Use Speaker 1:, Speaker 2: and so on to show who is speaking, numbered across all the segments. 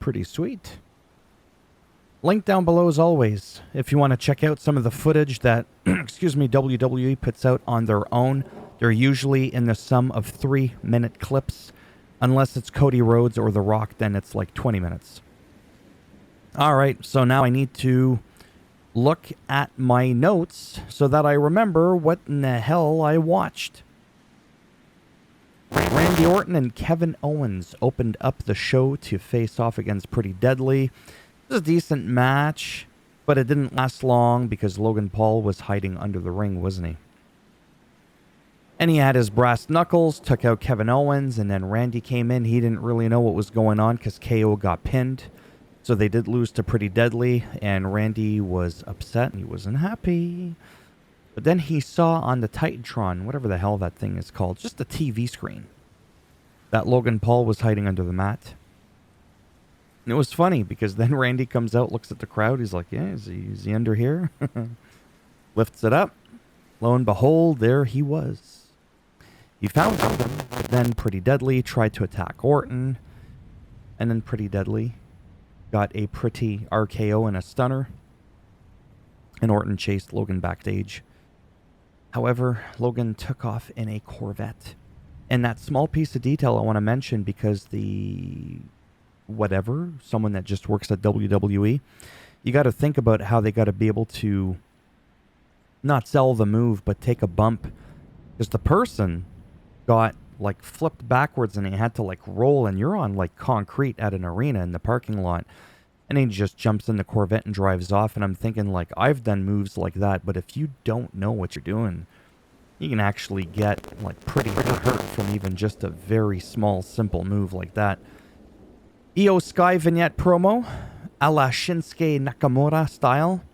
Speaker 1: Pretty sweet. Link down below as always if you want to check out some of the footage that WWE puts out on their own. They're usually in the sum of 3-minute clips. Unless it's Cody Rhodes or The Rock, then it's like 20 minutes. Alright, so now I need to look at my notes so that I remember what in the hell I watched. Randy Orton and Kevin Owens opened up the show to face off against Pretty Deadly. It was a decent match, but it didn't last long because Logan Paul was hiding under the ring, wasn't he? And he had his brass knuckles, took out Kevin Owens, and then Randy came in. He didn't really know what was going on because KO got pinned. So they did lose to Pretty Deadly, and Randy was upset. He wasn't happy. But then he saw on the Titantron, whatever the hell that thing is called, just a TV screen, that Logan Paul was hiding under the mat. And it was funny because then Randy comes out, looks at the crowd. He's like, yeah, is he under here? Lifts it up. Lo and behold, there he was. He found something, but then Pretty Deadly tried to attack Orton. And then Pretty Deadly got a pretty RKO and a stunner. And Orton chased Logan backstage. However, Logan took off in a Corvette. And that small piece of detail I want to mention because someone that just works at WWE, you got to think about how they got to be able to not sell the move, but take a bump. Because the person got like flipped backwards and he had to like roll, and you're on like concrete at an arena in the parking lot. And he just jumps in the Corvette and drives off. And I'm thinking, like, I've done moves like that, but if you don't know what you're doing, you can actually get like pretty hurt from even just a very small, simple move like that. Io Sky vignette promo, a la Shinsuke Nakamura style.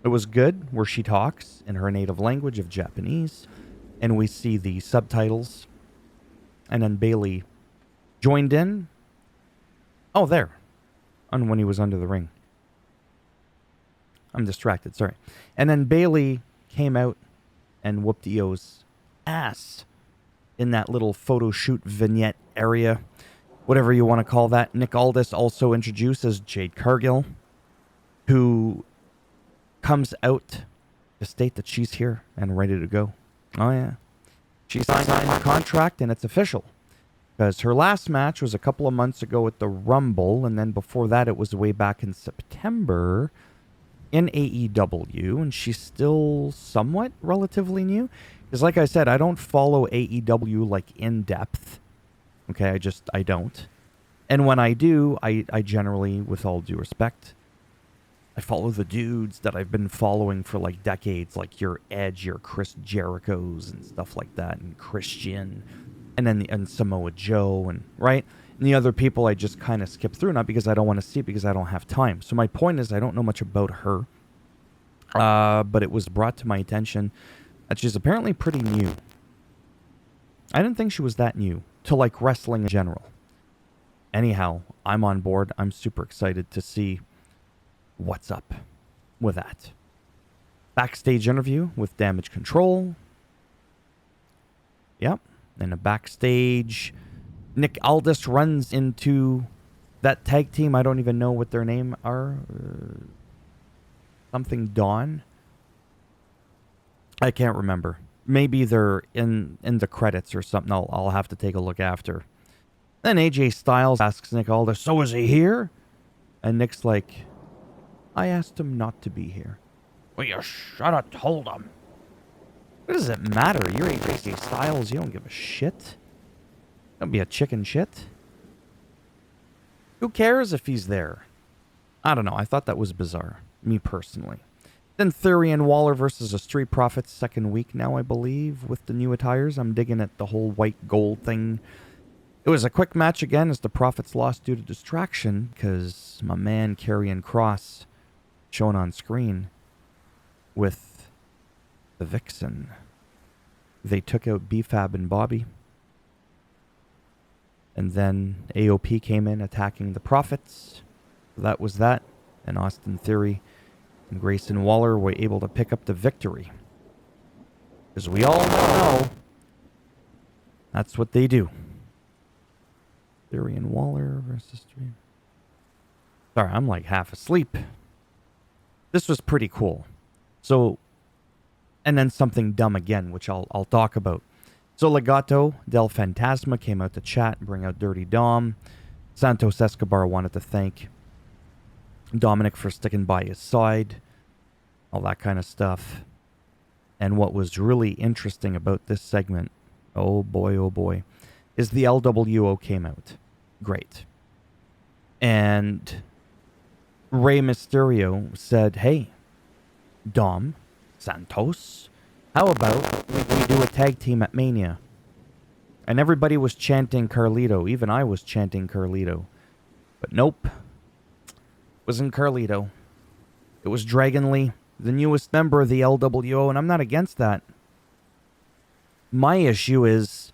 Speaker 1: It was good, where she talks in her native language of Japanese, and we see the subtitles. And then Bayley joined in. Oh, there. On when he was under the ring. I'm distracted, sorry. And then Bayley came out and whooped Io's ass in that little photo shoot vignette area. Whatever you want to call that. Nick Aldis also introduces Jade Cargill, who comes out to state that she's here and ready to go. Oh, yeah. She signed the contract and it's official. Because her last match was a couple of months ago at the Rumble, and then before that it was way back in September in AEW, and she's still somewhat relatively new. Because like I said, I don't follow AEW like in depth. Okay, I don't. And when I do, I generally, with all due respect, I follow the dudes that I've been following for like decades, like your Edge, your Chris Jerichos and stuff like that, and Christian. And then and Samoa Joe, and right? And the other people I just kind of skip through, not because I don't want to see it, because I don't have time. So my point is I don't know much about her. But it was brought to my attention that she's apparently pretty new. I didn't think she was that new to like wrestling in general. Anyhow, I'm on board. I'm super excited to see what's up with that. Backstage interview with Damage Control. Yep. And a backstage, Nick Aldis runs into that tag team. I don't even know what their name are. Something Dawn. I can't remember. Maybe they're in the credits or something. I'll have to take a look after. Then AJ Styles asks Nick Aldis, so is he here? And Nick's like, I asked him not to be here. Well, you should have told him. What does it matter? You're AJ Styles. You don't give a shit. Don't be a chicken shit. Who cares if he's there? I don't know. I thought that was bizarre. Me personally. Then Theory and Waller versus the Street Profits, second week now, I believe, with the new attires. I'm digging at the whole white gold thing. It was a quick match again as the Profits lost due to distraction because my man Karrion Kross, shown on screen, with the Vixen. They took out B-Fab and Bobby. And then AOP came in attacking the Profits. That was that. And Austin Theory and Grayson Waller were able to pick up the victory. As we all know, that's what they do. Theory and Waller versus Street. Sorry, I'm like half asleep. This was pretty cool. So, and then something dumb again, which I'll talk about. So Legato del Fantasma came out to chat and bring out Dirty Dom. Santos Escobar wanted to thank Dominic for sticking by his side. All that kind of stuff. And what was really interesting about this segment, oh boy, is the LWO came out. Great. And Rey Mysterio said, hey, Dom, Santos, how about we do a tag team at Mania? And everybody was chanting Carlito. Even I was chanting Carlito. But nope. It wasn't Carlito. It was Dragon Lee, the newest member of the LWO, and I'm not against that. My issue is,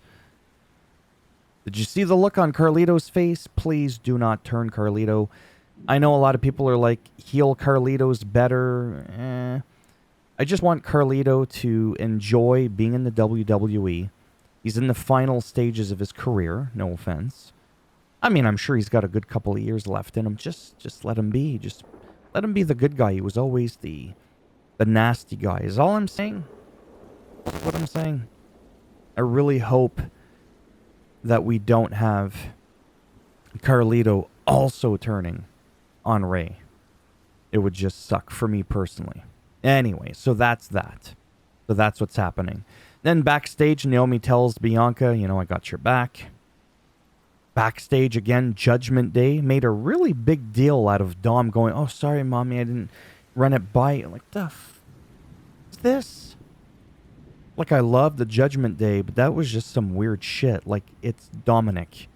Speaker 1: did you see the look on Carlito's face? Please do not turn Carlito. I know a lot of people are like, heel Carlito's better. I just want Carlito to enjoy being in the WWE. He's in the final stages of his career, no offense. I mean, I'm sure he's got a good couple of years left in him. Just let him be. Just let him be the good guy. He was always the nasty guy, is all I'm saying. That's what I'm saying. I really hope that we don't have Carlito also turning on Rey. It would just suck for me personally. Anyway, so that's that. So that's what's happening. Then backstage, Naomi tells Bianca, I got your back. Backstage again, Judgment Day made a really big deal out of Dom going, oh, sorry, mommy, I didn't run it by you. Like, the f*** is this? Like, I love the Judgment Day, but that was just some weird shit. Like, it's Dominic.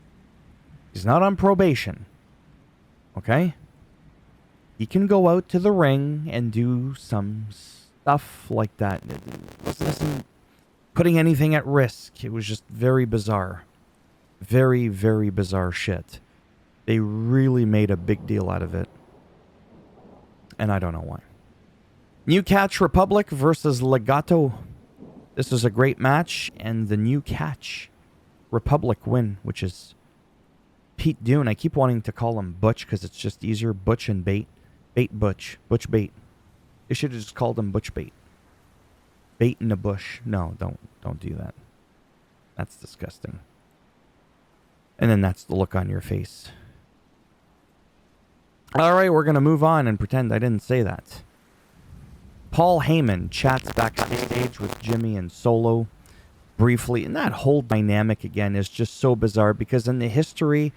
Speaker 1: He's not on probation. Okay? He can go out to the ring and do some stuff like that. It wasn't putting anything at risk. It was just very bizarre. Very, very bizarre shit. They really made a big deal out of it. And I don't know why. New Catch Republic versus Legato. This is a great match. And the New Catch Republic win, which is Pete Dunne. I keep wanting to call him Butch because it's just easier. Butch and Bait. Bait Butch. Butch Bait. They should have just called him Butch Bait. Bait in the bush. No, don't do that. That's disgusting. And then that's the look on your face. All right, we're going to move on and pretend I didn't say that. Paul Heyman chats backstage with Jimmy and Solo briefly. And that whole dynamic, again, is just so bizarre because in the history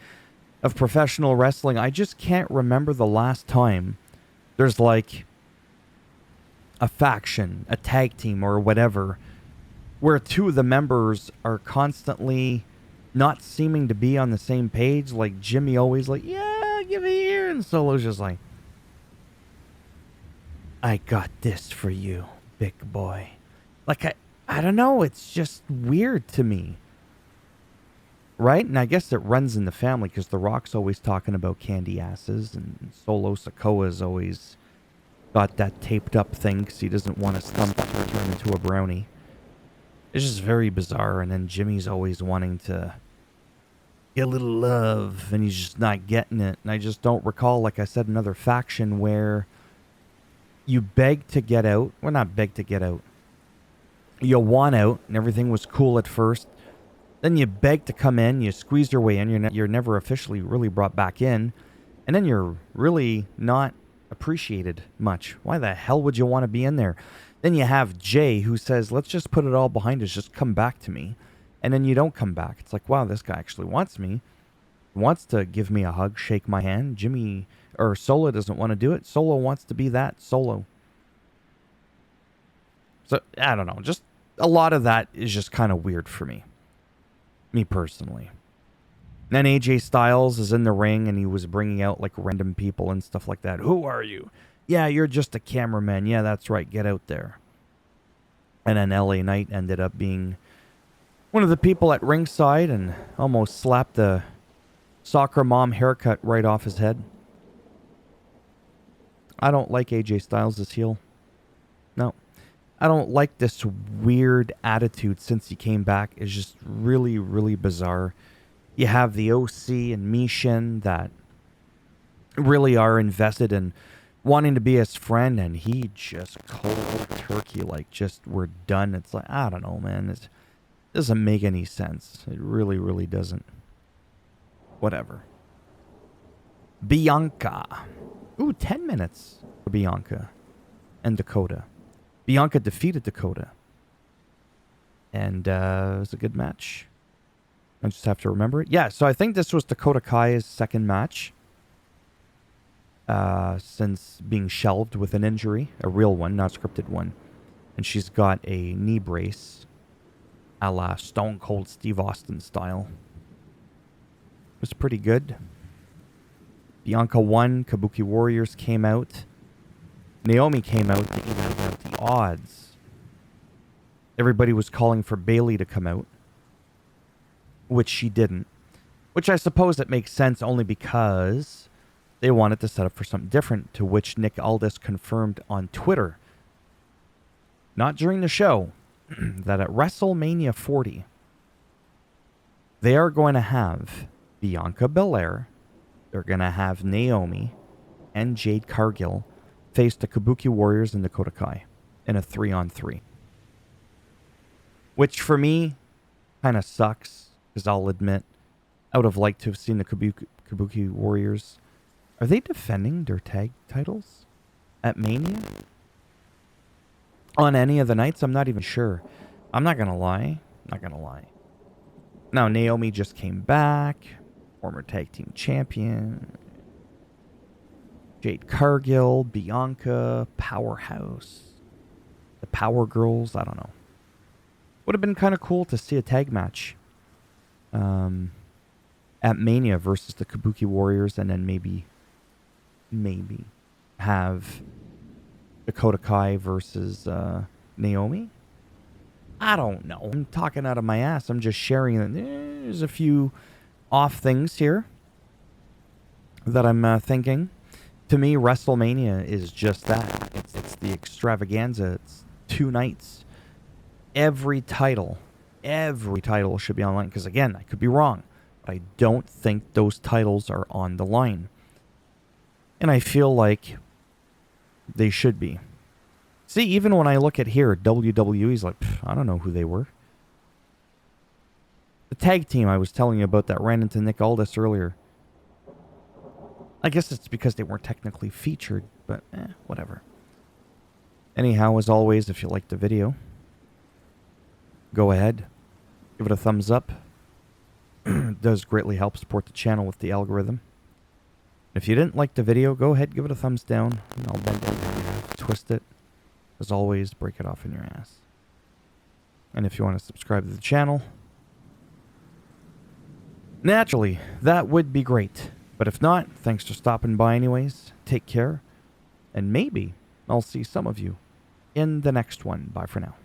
Speaker 1: of professional wrestling, I just can't remember the last time there's like a faction, a tag team or whatever, where two of the members are constantly not seeming to be on the same page. Like Jimmy always like, yeah, give it here. And Solo's just like, I got this for you, big boy. Like, I don't know. It's just weird to me. Right? And I guess it runs in the family because The Rock's always talking about candy asses and Solo Sikoa's always got that taped up thing because he doesn't want his stump to turn into a brownie. It's just very bizarre. And then Jimmy's always wanting to get a little love and he's just not getting it. And I just don't recall, like I said, another faction where you beg to get out. Well, not beg to get out. You want out and everything was cool at first. Then you beg to come in, you squeeze your way in, you're never officially really brought back in, and then you're really not appreciated much. Why the hell would you want to be in there? Then you have Jay who says, let's just put it all behind us, just come back to me. And then you don't come back. It's like, wow, this guy actually wants me. He wants to give me a hug, shake my hand. Jimmy, or Solo doesn't want to do it. Solo wants to be that Solo. So, I don't know, just a lot of that is just kind of weird for me. Me personally. Then AJ Styles is in the ring and he was bringing out like random people and stuff like that. Who are you? Yeah, you're just a cameraman. Yeah, that's right. Get out there. And then LA Knight ended up being one of the people at ringside and almost slapped the soccer mom haircut right off his head. I don't like AJ Styles as heel. No. I don't like this weird attitude since he came back. It's just really, really bizarre. You have the OC and Mishin that really are invested in wanting to be his friend, and he just cold turkey, like, just, we're done. It's like, I don't know, man. It doesn't make any sense. It really, really doesn't. Whatever. Bianca. Ooh, 10 minutes for Bianca and Dakota. Bianca defeated Dakota. And it was a good match. I just have to remember it. Yeah, so I think this was Dakota Kai's second match. Since being shelved with an injury. A real one, not a scripted one. And she's got a knee brace a la Stone Cold Steve Austin style. It was pretty good. Bianca won. Kabuki Warriors came out. Naomi came out to even out the odds. Everybody was calling for Bayley to come out, which she didn't. Which I suppose it makes sense only because they wanted to set up for something different, to which Nick Aldis confirmed on Twitter, not during the show, that at WrestleMania 40, they are going to have Bianca Belair, they're going to have Naomi and Jade Cargill face the Kabuki Warriors and Dakota Kai in a 3-on-3. Which for me kind of sucks, because I'll admit, I would have liked to have seen the Kabuki Warriors. Are they defending their tag titles at Mania? On any of the nights? I'm not even sure. I'm not going to lie. Now, Naomi just came back. Former tag team champion. Jade Cargill, Bianca, Powerhouse. The Power Girls, I don't know. Would have been kind of cool to see a tag match. At Mania versus the Kabuki Warriors, and then maybe have Dakota Kai versus Naomi. I don't know. I'm talking out of my ass. I'm just sharing that there's a few off things here that I'm thinking. To me, WrestleMania is just that. It's the extravaganza. It's 2 nights. Every title should be online. Because again, I could be wrong. But I don't think those titles are on the line. And I feel like they should be. See, even when I look at here, WWE's like, I don't know who they were. The tag team I was telling you about that ran into Nick Aldis earlier. I guess it's because they weren't technically featured, but whatever. Anyhow, as always, if you liked the video, go ahead. Give it a thumbs up. It does greatly help support the channel with the algorithm. If you didn't like the video, go ahead, give it a thumbs down. I'll bend it, twist it. As always, break it off in your ass. And if you want to subscribe to the channel, naturally, that would be great. But if not, thanks for stopping by anyways. Take care. And maybe I'll see some of you in the next one. Bye for now.